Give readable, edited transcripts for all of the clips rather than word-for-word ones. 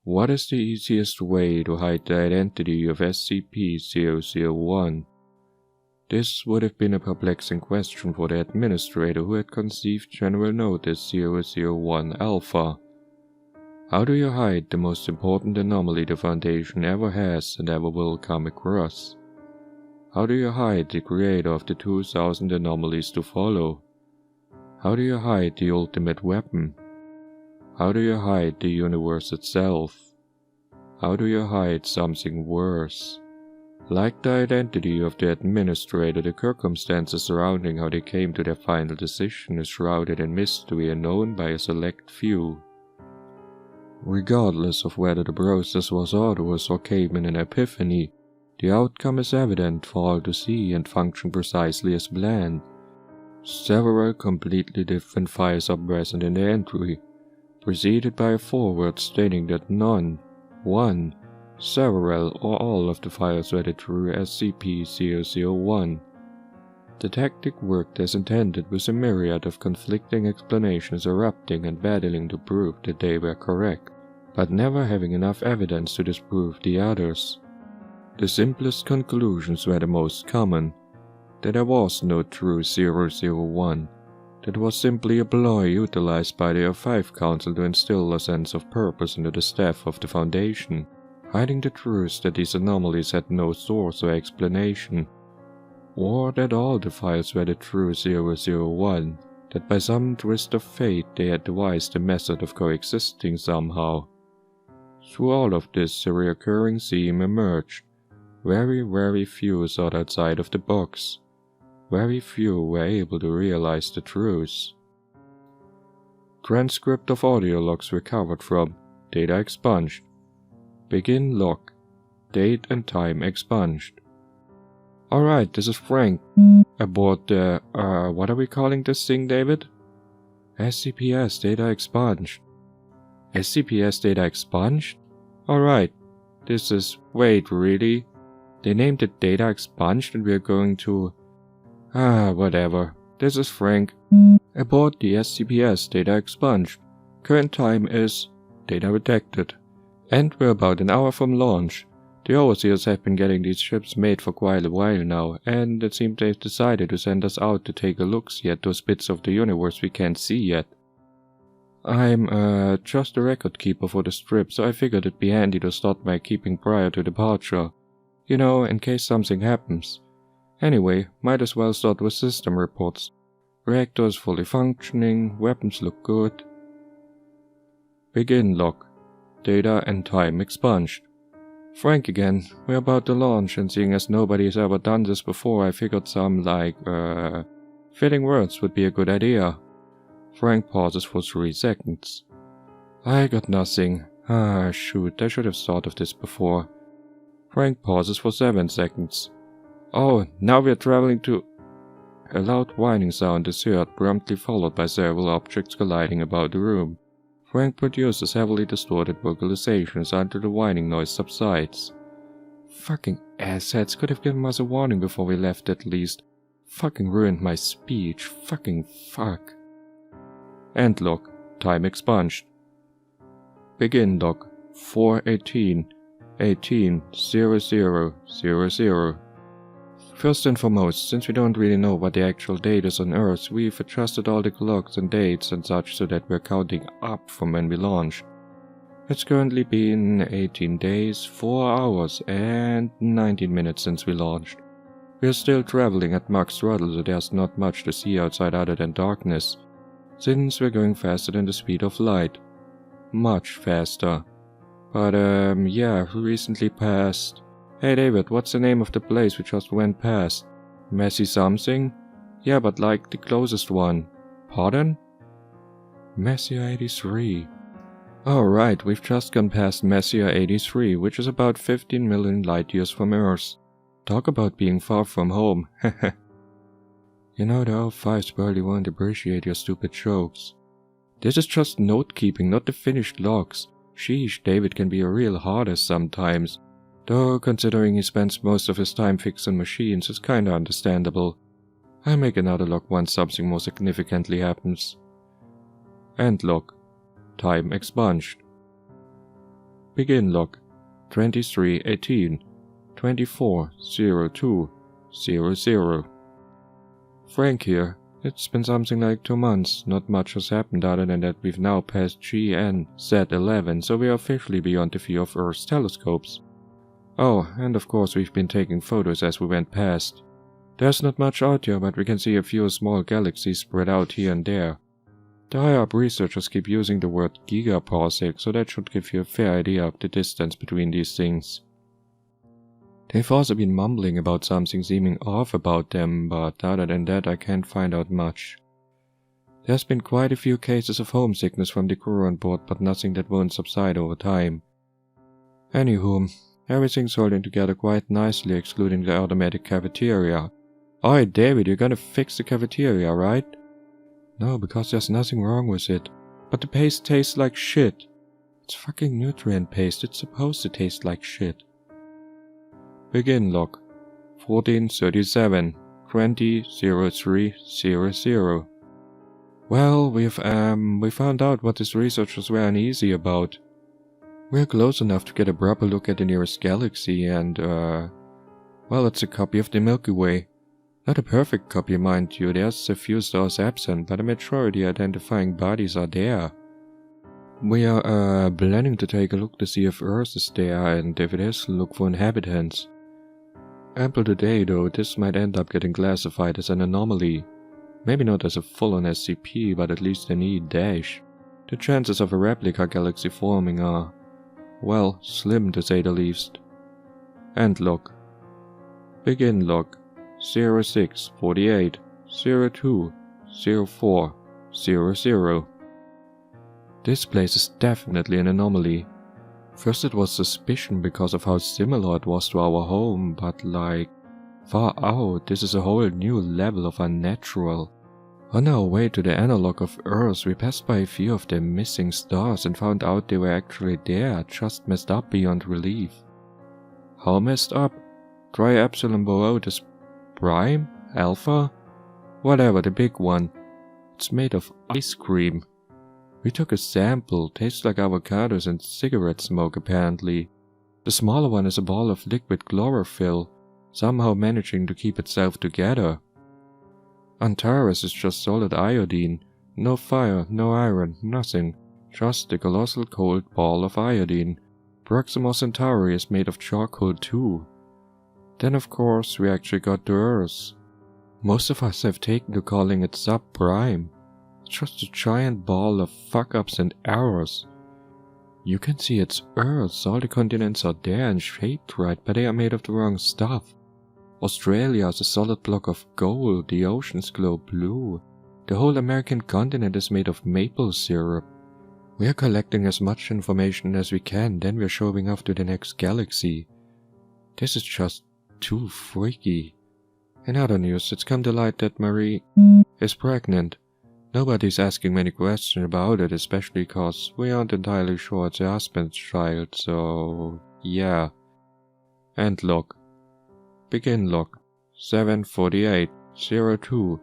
What is the easiest way to hide the identity of SCP-001? This would have been a perplexing question for the administrator who had conceived General Notice 001 Alpha. How do you hide the most important anomaly the Foundation ever has and ever will come across? How do you hide the creator of the 2000 anomalies to follow? How do you hide the ultimate weapon? How do you hide the universe itself? How do you hide something worse? Like the identity of the administrator, the circumstances surrounding how they came to their final decision is shrouded in mystery and known by a select few. Regardless of whether the process was arduous or came in an epiphany, the outcome is evident for all to see and function precisely as planned. Several completely different files are present in the entry, preceded by a foreword stating that none, one, several, or all of the files read through SCP-001. The tactic worked as intended, with a myriad of conflicting explanations erupting and battling to prove that they were correct, but never having enough evidence to disprove the others. The simplest conclusions were the most common, that there was no true 001, that was simply a ploy utilized by the O5 Council to instill a sense of purpose into the staff of the Foundation, hiding the truth that these anomalies had no source or explanation, or that all the files were the true 001, that by some twist of fate they had devised a method of coexisting somehow. Through all of this, a recurring theme emerged. Very few thought outside of the box. Very few were able to realize the truth. Transcript of audio logs recovered from data expunged. Begin log. Date and time expunged. Alright, this is Frank. Aboard the, what are we calling this thing, David? SCPS data expunged. SCPS data expunged? Alright, this is, wait, really? They named it data expunged and we're going to... whatever. This is Frank. Aboard the SCPS data expunged. Current time is... data redacted. And we're about an hour from launch. The overseers have been getting these ships made for quite a while now, and it seems they've decided to send us out to take a look-see at those bits of the universe we can't see yet. I'm, just a record keeper for the strip, so I figured it'd be handy to start my keeping prior to departure. You know, in case something happens. Anyway, might as well start with system reports. Reactor is fully functioning, weapons look good. Begin log. Data and time expunged. Frank again. We're about to launch, and seeing as nobody's ever done this before, I figured some, fitting words would be a good idea. Frank pauses for 3 seconds. I got nothing. Shoot, I should have thought of this before. Frank pauses for 7 seconds. Oh, now we're traveling to... A loud whining sound is heard, promptly followed by several objects colliding about the room. Frank produces heavily distorted vocalizations until the whining noise subsides. Fucking assheads, could have given us a warning before we left at least. Fucking ruined my speech. Fucking fuck. End log. Time expunged. Begin log. 4:18. 18:00:00. First and foremost, since we don't really know what the actual date is on Earth, we've adjusted all the clocks and dates and such so that we're counting up from when we launched. It's currently been 18 days, 4 hours and 19 minutes since we launched. We're still traveling at max throttle, so there's not much to see outside other than darkness, since we're going faster than the speed of light. Much faster. But yeah, we recently passed... Hey David, what's the name of the place we just went past? Messy something? Yeah, but like the closest one. Pardon? Messier 83. Oh right, we've just gone past Messier 83, which is about 15 million light years from Earth. Talk about being far from home. You know, the O5s barely won't appreciate your stupid jokes. This is just note-keeping, not the finished logs. Sheesh, David can be a real hard-ass sometimes. Though, considering he spends most of his time fixing machines, it's kinda understandable. I'll make another log once something more significantly happens. End log. Time expunged. Begin log 2318 240200. Frank here. It's been something like 2 months. Not much has happened other than that we've now passed GNZ11, so we are officially beyond the fear of Earth's telescopes. Oh, and of course we've been taking photos as we went past. There's not much out here, but we can see a few small galaxies spread out here and there. The higher-up researchers keep using the word gigaparsec, so that should give you a fair idea of the distance between these things. They've also been mumbling about something seeming off about them, but other than that I can't find out much. There's been quite a few cases of homesickness from the crew on board, but nothing that won't subside over time. Anywho, everything's holding together quite nicely excluding the automatic cafeteria. Oi David, you're gonna fix the cafeteria, right? No, because there's nothing wrong with it. But the paste tastes like shit. It's fucking nutrient paste, it's supposed to taste like shit. Begin log 1437 200300. Well, we found out what these researchers were uneasy about. We're close enough to get a proper look at the nearest galaxy and, well, it's a copy of the Milky Way. Not a perfect copy, mind you, there's a few stars absent, but the majority identifying bodies are there. We are, planning to take a look to see if Earth is there, and if it is, look for inhabitants. Ample today, though, this might end up getting classified as an anomaly. Maybe not as a full-on SCP, but at least an E-. The chances of a replica galaxy forming are, well, slim to say the least. End log. Begin log 0648 02 04 00. This place is definitely an anomaly. First it was suspicion because of how similar it was to our home, but like, far out, this is a whole new level of unnatural. On our way to the analog of Earth, we passed by a few of the missing stars and found out they were actually there, just messed up beyond relief. How messed up? Try Epsilon Borealis Prime? Alpha? Whatever, the big one. It's made of ice cream. We took a sample, tastes like avocados and cigarette smoke apparently. The smaller one is a ball of liquid chlorophyll, somehow managing to keep itself together. Antares is just solid iodine, no fire, no iron, nothing, just a colossal cold ball of iodine. Proxima Centauri is made of charcoal too. Then of course we actually got to Earth. Most of us have taken to calling it subprime. It's just a giant ball of fuck-ups and errors. You can see it's Earth, all the continents are there and shaped right, but they are made of the wrong stuff. Australia is a solid block of gold, the oceans glow blue. The whole American continent is made of maple syrup. We are collecting as much information as we can, then we are showing off to the next galaxy. This is just too freaky. In other news, it's come to light that Marie is pregnant. Nobody's asking many questions about it, especially cause we aren't entirely sure it's her husband's child, so yeah. End log. Begin log 748 02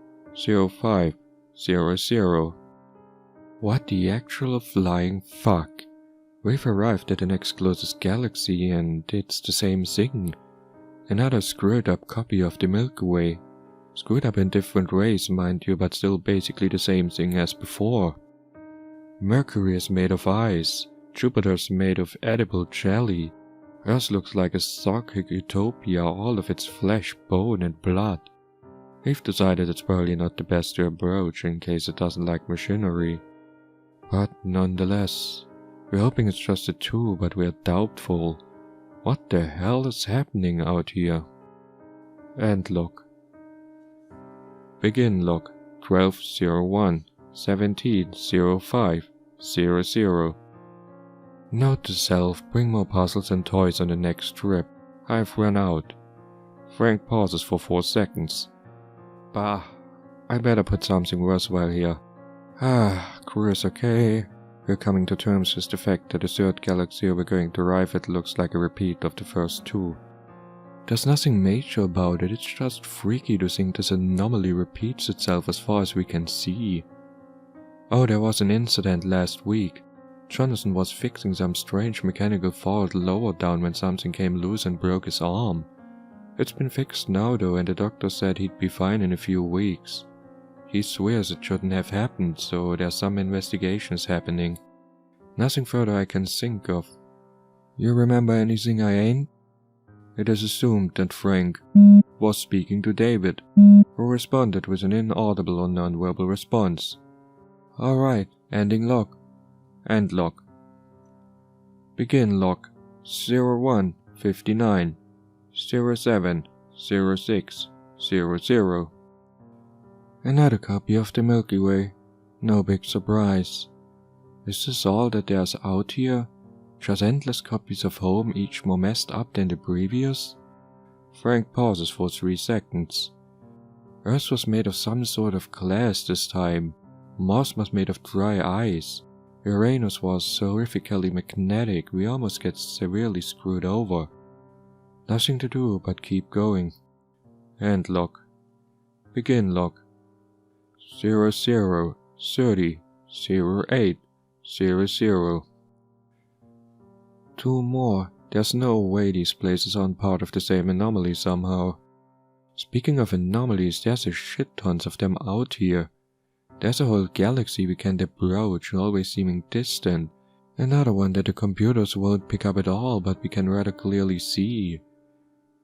05 00. What the actual flying fuck? We've arrived at the next closest galaxy and it's the same thing. Another screwed up copy of the Milky Way. Screwed up in different ways, mind you, but still basically the same thing as before. Mercury is made of ice, Jupiter's made of edible jelly, Earth looks like a psychic utopia, all of its flesh, bone and blood. We've decided it's probably not the best to approach in case it doesn't like machinery. But nonetheless, we're hoping it's just a tool, but we're doubtful. What the hell is happening out here? End log. Begin log 1201 1705 00. Note to self, bring more puzzles and toys on the next trip. I've run out. Frank pauses for 4 seconds. Bah, I better put something worthwhile here. Crew is okay. We're coming to terms with the fact that the third galaxy we're going to arrive at looks like a repeat of the first 2. There's nothing major about it, it's just freaky to think this anomaly repeats itself as far as we can see. Oh, there was an incident last week. Jonathan was fixing some strange mechanical fault lower down when something came loose and broke his arm. It's been fixed now though, and the doctor said he'd be fine in a few weeks. He swears it shouldn't have happened, so there's some investigations happening. Nothing further I can think of. You remember anything I ain't? It is assumed that Frank was speaking to David, who responded with an inaudible or non-verbal response. Alright, ending log. End log. Begin log 0159 07 06 00. Another copy of the Milky Way. No big surprise. Is this all that there's out here? Just endless copies of Home, each more messed up than the previous? Frank pauses for 3 seconds. Earth was made of some sort of glass this time. Mars was made of dry ice. Uranus was horrifically magnetic, we almost get severely screwed over. Nothing to do but keep going. End log. Begin log 00 30 08 00. 2 more. There's no way these places aren't part of the same anomaly somehow. Speaking of anomalies, there's a shit tons of them out here. There's a whole galaxy we can't approach, always seeming distant. Another one that the computers won't pick up at all, but we can rather clearly see.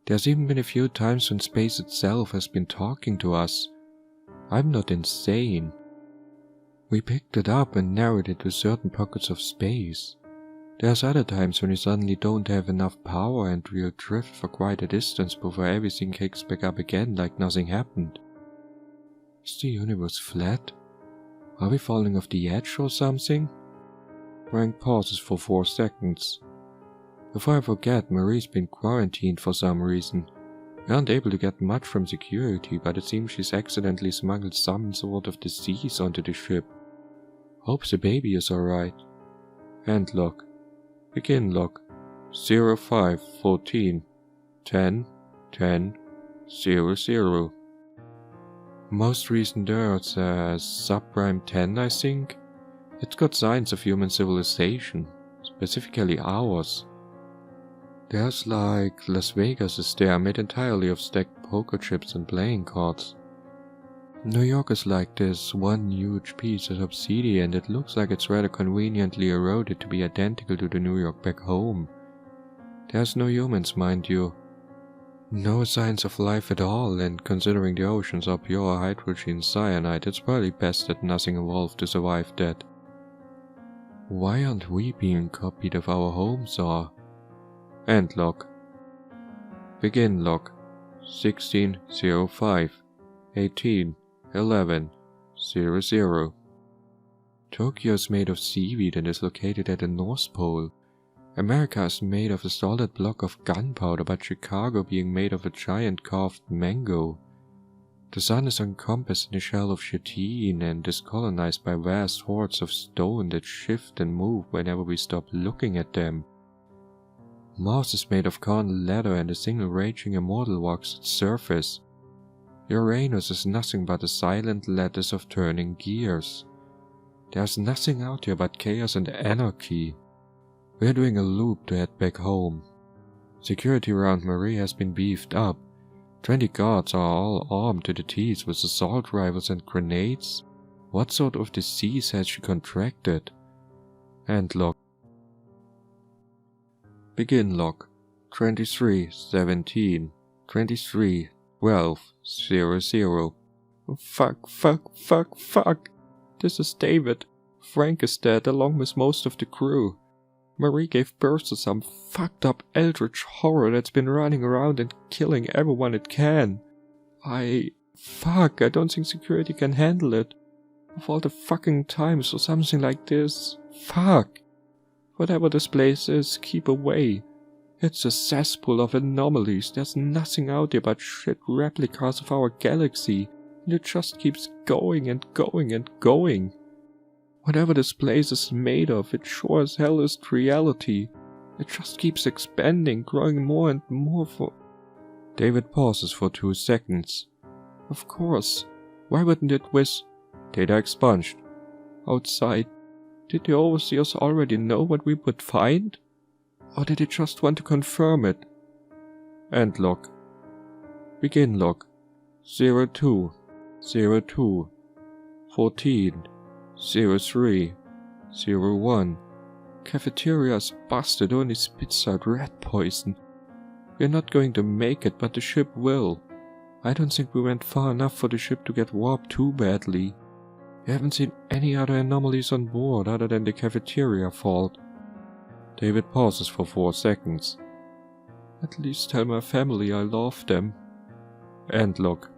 There's even been a few times when space itself has been talking to us. I'm not insane. We picked it up and narrowed it to certain pockets of space. There's other times when we suddenly don't have enough power and we'll drift for quite a distance before everything kicks back up again like nothing happened. Is the universe flat? Are we falling off the edge or something? Frank pauses for 4 seconds. Before I forget, Marie's been quarantined for some reason. We aren't able to get much from security, but it seems she's accidentally smuggled some sort of disease onto the ship. Hope the baby is alright. End log. Begin log 05 14 10 10 00. Most recent Earth subprime 10, I think. It's got signs of human civilization, specifically ours. There's like Las Vegas is there, made entirely of stacked poker chips and playing cards. New York is like this one huge piece of obsidian that looks like it's rather conveniently eroded to be identical to the New York back home. There's no humans, mind you. No signs of life at all, and considering the oceans are pure hydrogen cyanide, it's probably best that nothing evolved to survive that. Why aren't we being copied if our homes are? End log. Begin log 1605 18 11 00. Tokyo is made of seaweed and is located at the North Pole. America is made of a solid block of gunpowder, but Chicago being made of a giant carved mango. The sun is encompassed in a shell of chitine and is colonized by vast hordes of stone that shift and move whenever we stop looking at them. Mars is made of corn leather and a single raging immortal walks its surface. Uranus is nothing but a silent lattice of turning gears. There's nothing out here but chaos and anarchy. We're doing a loop to head back home. Security around Marie has been beefed up. 20 guards are all armed to the teeth with assault rifles and grenades. What sort of disease has she contracted? End log. Begin log 23 17 23 12 00. Fuck. This is David. Frank is dead along with most of the crew. Marie gave birth to some fucked up eldritch horror that's been running around and killing everyone it can. I don't think security can handle it. Of all the fucking times for something like this. Fuck. Whatever this place is, keep away. It's a cesspool of anomalies. There's nothing out there but shit replicas of our galaxy, and it just keeps going and going and going. Whatever this place is made of, it sure as hell isn't reality. It just keeps expanding, growing more and more for... David pauses for 2 seconds. Of course. Why wouldn't it with... Data expunged. Outside. Did the overseers already know what we would find? Or did they just want to confirm it? End log. Begin log. 02, 02, 14, 03, 01. Cafeteria is busted, only spits out rat poison. We're not going to make it, but the ship will. I don't think we went far enough for the ship to get warped too badly. We haven't seen any other anomalies on board other than the cafeteria fault. David pauses for 4 seconds. At least tell my family I love them. End log.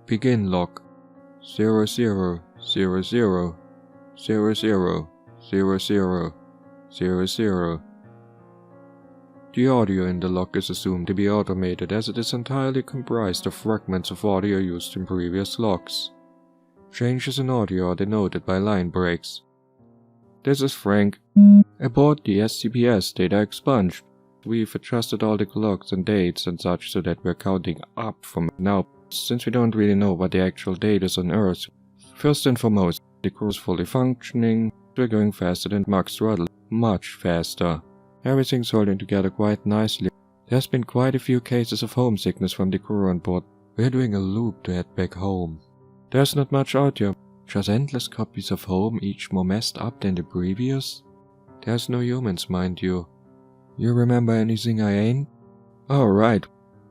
Begin log. 00, 00, 00, 00, 00, 00. The audio in the log is assumed to be automated as it is entirely comprised of fragments of audio used in previous logs. Changes in audio are denoted by line breaks. This is Frank. Aboard the SCP data expunged. We've adjusted all the clocks and dates and such so that we're counting up from now, since we don't really know what the actual date is on Earth. First and foremost, the crew is fully functioning. We're going faster than Max Throttle, much faster. Everything's holding together quite nicely. There's been quite a few cases of homesickness from the crew on board. We're doing a loop to head back home. There's not much audio, just endless copies of Home, each more messed up than the previous. There's no humans, mind you. You remember anything I ain't? Oh, right.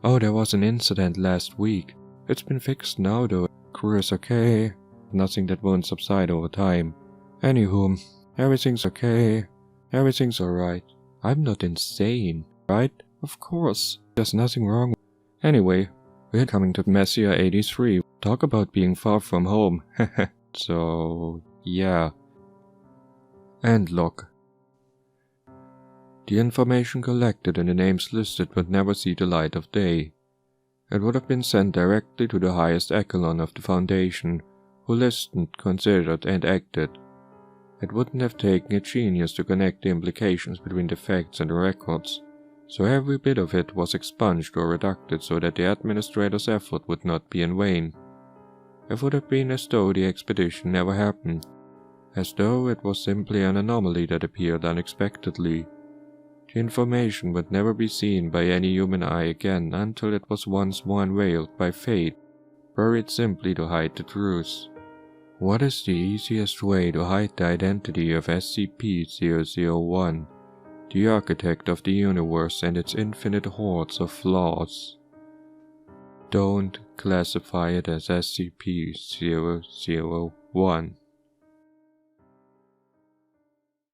Oh, there was an incident last week. It's been fixed now though. Crew is okay. Nothing that won't subside over time. Anywho, everything's okay. Everything's alright. I'm not insane, right? Of course. There's nothing wrong. Anyway, we're coming to Messier 83. Talk about being far from home. So, yeah. End log. The information collected and the names listed would never see the light of day. It would have been sent directly to the highest echelon of the Foundation, who listened, considered, and acted. It wouldn't have taken a genius to connect the implications between the facts and the records, so every bit of it was expunged or reducted so that the administrator's effort would not be in vain. It would have been as though the expedition never happened, as though it was simply an anomaly that appeared unexpectedly. The information would never be seen by any human eye again until it was once more unveiled by fate, buried simply to hide the truth. What is the easiest way to hide the identity of SCP-001, the architect of the universe and its infinite hordes of flaws? Don't classify it as SCP-001.